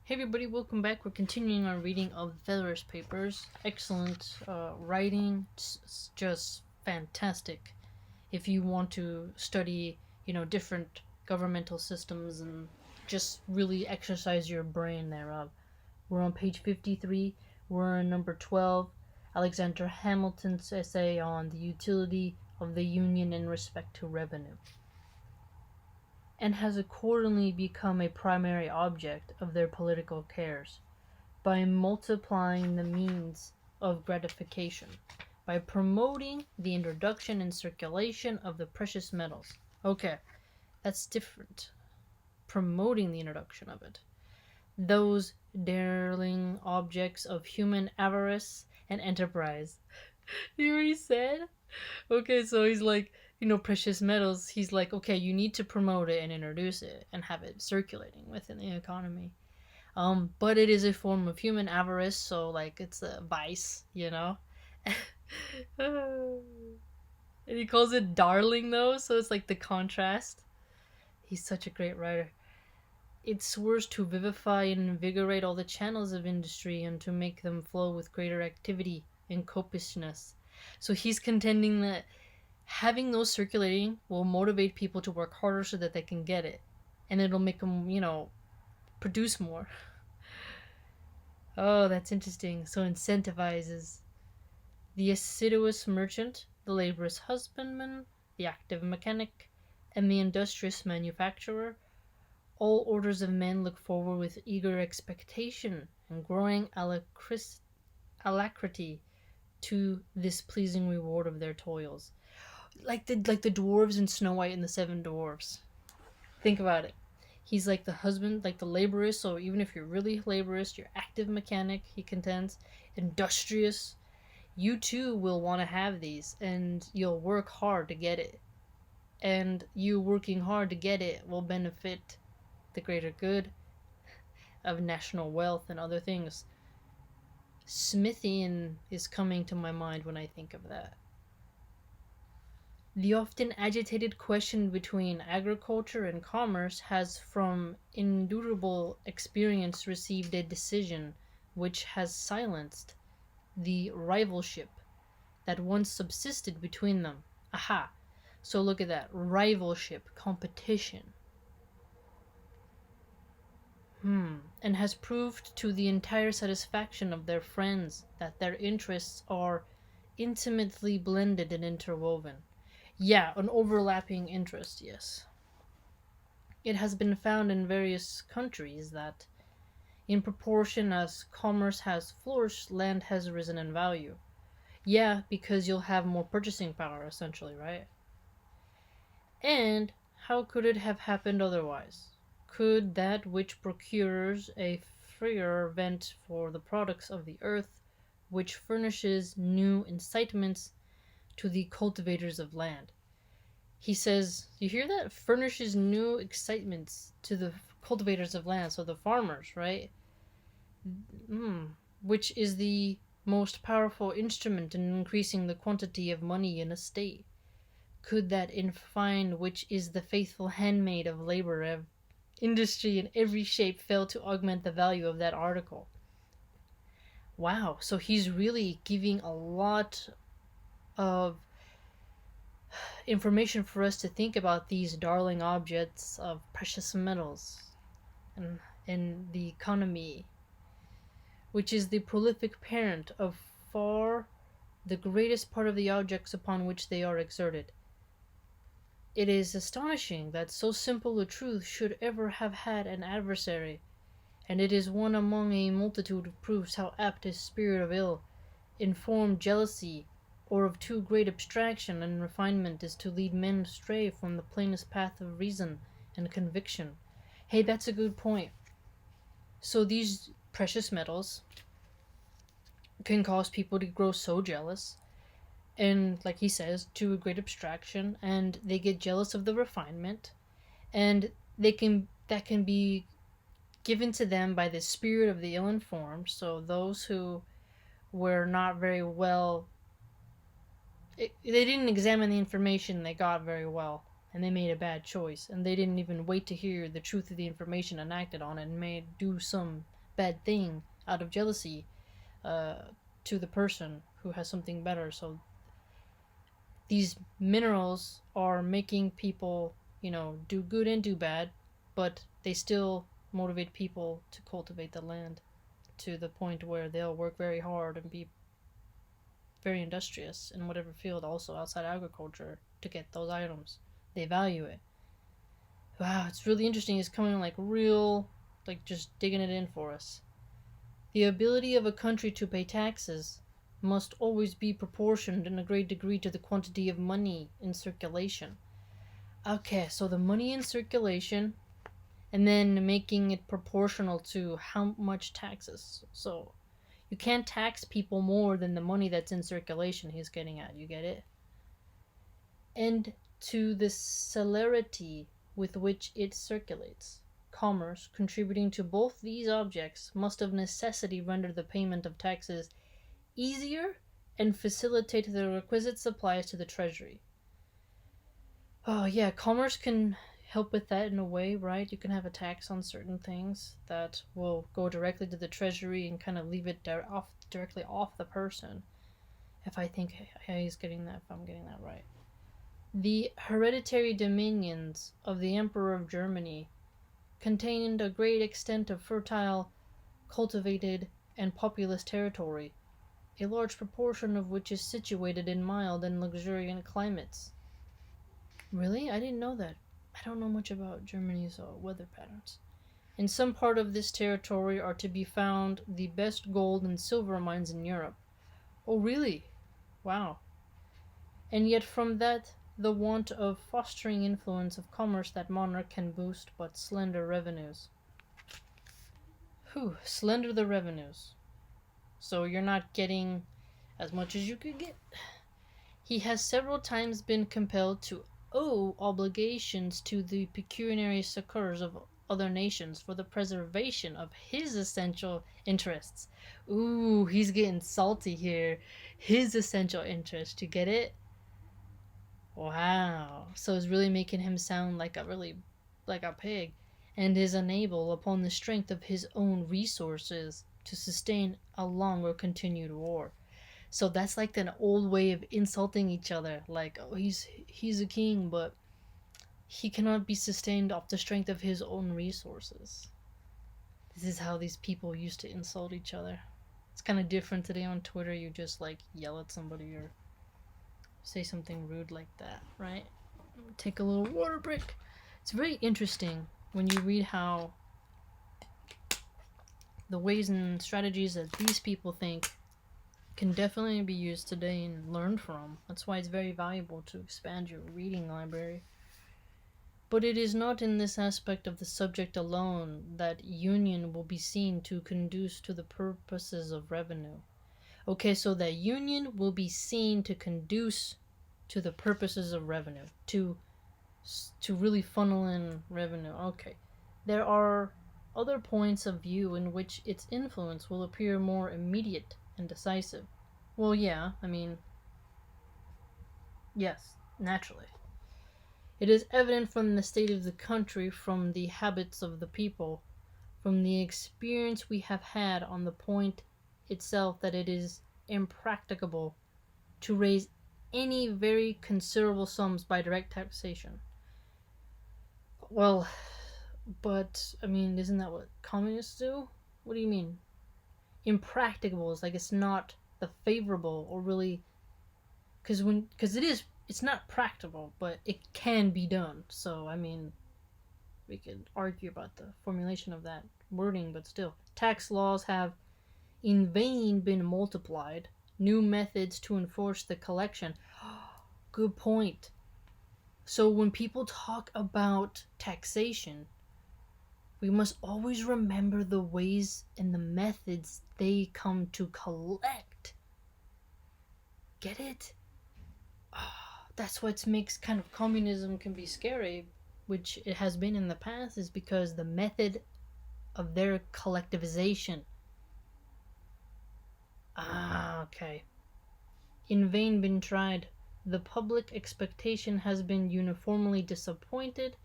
Hey everybody, welcome back. We're continuing our reading of the Federalist Papers. Excellent writing, just fantastic. If you want to study, different governmental systems and just really exercise your brain thereof. We're on page 53. We're on number 12, Alexander Hamilton's essay on the utility of the Union in respect to revenue, and has accordingly become a primary object of their political cares, by multiplying the means of gratification, by promoting the introduction and circulation of the precious metals. Okay, that's different. Promoting the introduction of it. Those darling objects of human avarice and enterprise. You already said? Okay, so he's like, precious metals. He's like, okay, you need to promote it and introduce it and have it circulating within the economy. But it is a form of human avarice, so like it's a vice, And he calls it darling though, so it's like the contrast. He's such a great writer. It serves to vivify and invigorate all the channels of industry and to make them flow with greater activity and copiousness. So he's contending that having those circulating will motivate people to work harder so that they can get it. And it'll make them, produce more. Oh, that's interesting. So incentivizes the assiduous merchant, the laborious husbandman, the active mechanic, and the industrious manufacturer. All orders of men look forward with eager expectation and growing alacrity to this pleasing reward of their toils. Like the dwarves in Snow White and the Seven Dwarfs. Think about it. He's like the husband, like the laborist. So even if you're really laborious, you're active mechanic. He contends, industrious. You too will want to have these, and you'll work hard to get it. And you working hard to get it will benefit the greater good of national wealth and other things. Smithian is coming to my mind when I think of that. The often agitated question between agriculture and commerce has from indubitable experience received a decision which has silenced the rivalship that once subsisted between them. Aha! So look at that. Rivalship, competition. And has proved to the entire satisfaction of their friends that their interests are intimately blended and interwoven. Yeah, an overlapping interest, yes. It has been found in various countries that, in proportion as commerce has flourished, land has risen in value. Yeah, because you'll have more purchasing power, essentially, right? And how could it have happened otherwise? Could that which procures a freer vent for the products of the earth, which furnishes new incitements to the cultivators of land. He says, you hear that? Furnishes new excitements to the cultivators of land, so the farmers, right? Which is the most powerful instrument in increasing the quantity of money in a state. Could that, in fine, which is the faithful handmaid of labor, of industry in every shape, fail to augment the value of that article? Wow, so he's really giving a lot of information for us to think about these darling objects of precious metals and the economy, which is the prolific parent of far the greatest part of the objects upon which they are exerted. It is astonishing that so simple a truth should ever have had an adversary, and it is one among a multitude of proofs how apt a spirit of ill informed jealousy or of too great abstraction and refinement is to lead men astray from the plainest path of reason and conviction. Hey, that's a good point. So these precious metals can cause people to grow so jealous, and like he says, to a great abstraction, and they get jealous of the refinement, and that can be given to them by the spirit of the ill-informed. So those who were not very well, they didn't examine the information they got very well, and they made a bad choice, and they didn't even wait to hear the truth of the information and acted on it and do some bad thing out of jealousy uh, to the person who has something better. So these minerals are making people, do good and do bad, but they still motivate people to cultivate the land to the point where they'll work very hard and be very industrious in whatever field, also outside agriculture, to get those items. They value it. Wow, it's really interesting. It's coming like real, like just digging it in for us. The ability of a country to pay taxes must always be proportioned in a great degree to the quantity of money in circulation. Okay, so the money in circulation, and then making it proportional to how much taxes. So you can't tax people more than the money that's in circulation he's getting at. You get it? And to the celerity with which it circulates. Commerce, contributing to both these objects, must of necessity render the payment of taxes easier and facilitate the requisite supplies to the treasury. Oh, yeah, commerce can help with that in a way, right? You can have a tax on certain things that will go directly to the treasury and kind of leave it directly off the person. If I think he's getting that, if I'm getting that right. The hereditary dominions of the Emperor of Germany contained a great extent of fertile, cultivated, and populous territory, a large proportion of which is situated in mild and luxuriant climates. Really? I didn't know that. I don't know much about Germany's weather patterns. In some part of this territory are to be found the best gold and silver mines in Europe. Oh, really? Wow. And yet from that the want of fostering influence of commerce that monarch can boost but slender revenues. Slender the revenues. So you're not getting as much as you could get. He has several times been compelled to owe obligations to the pecuniary succors of other nations for the preservation of his essential interests. Ooh, he's getting salty here. His essential interest. You get it? Wow. So it's really making him sound like a pig, and is unable, upon the strength of his own resources, to sustain a long or continued war. So that's like an old way of insulting each other. Like, oh, he's a king, but he cannot be sustained off the strength of his own resources. This is how these people used to insult each other. It's kind of different today on Twitter. You just like yell at somebody or say something rude like that, right? Take a little water break. It's very interesting when you read how the ways and strategies that these people think can definitely be used today and learned from. That's why it's very valuable to expand your reading library. But it is not in this aspect of the subject alone that union will be seen to conduce to the purposes of revenue. Okay, so that union will be seen to conduce to the purposes of revenue, to really funnel in revenue. Okay, there are other points of view in which its influence will appear more immediate and decisive. Well, yeah, I mean, yes, naturally. It is evident from the state of the country, from the habits of the people, from the experience we have had on the point itself, that it is impracticable to raise any very considerable sums by direct taxation. Well, but, I mean, isn't that what communists do? What do you mean? Impracticable is like it's not the favorable or really, because it's not practical, but it can be done. So, I mean, we could argue about the formulation of that wording, but still. Tax laws have in vain been multiplied, new methods to enforce the collection. Good point. So when people talk about taxation, we must always remember the ways and the methods they come to collect. Get it? That's what makes kind of communism can be scary, which it has been in the past, is because the method of their collectivization. Okay. In vain been tried. The public expectation has been uniformly disappointed,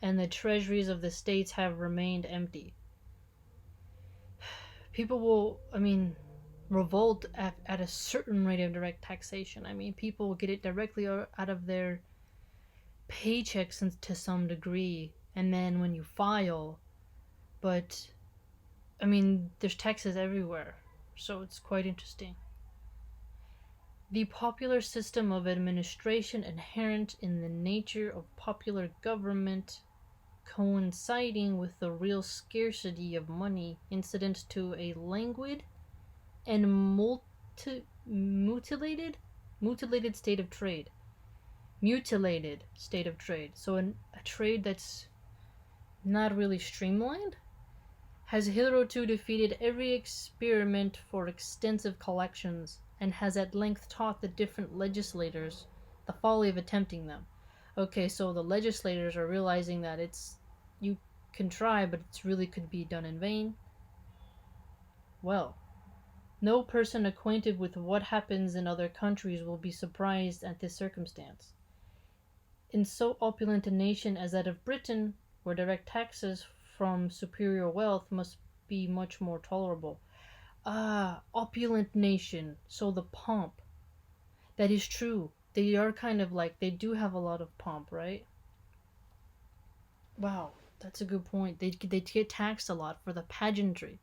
and the treasuries of the states have remained empty. people will, revolt at a certain rate of direct taxation. People will get it directly out of their paychecks to some degree, and then when you file, but there's taxes everywhere, so it's quite interesting. The popular system of administration inherent in the nature of popular government, coinciding with the real scarcity of money incident to a languid and mutilated state of trade. Mutilated state of trade. So a trade that's not really streamlined has hitherto defeated every experiment for extensive collections, and has at length taught the different legislators the folly of attempting them. Okay, so the legislators are realizing that you can try, but it really could be done in vain. Well, no person acquainted with what happens in other countries will be surprised at this circumstance. In so opulent a nation as that of Britain, where direct taxes from superior wealth must be much more tolerable. Ah, opulent nation, so the pomp. That is true. They are kind of like, they do have a lot of pomp, right? Wow, that's a good point. They get taxed a lot for the pageantry.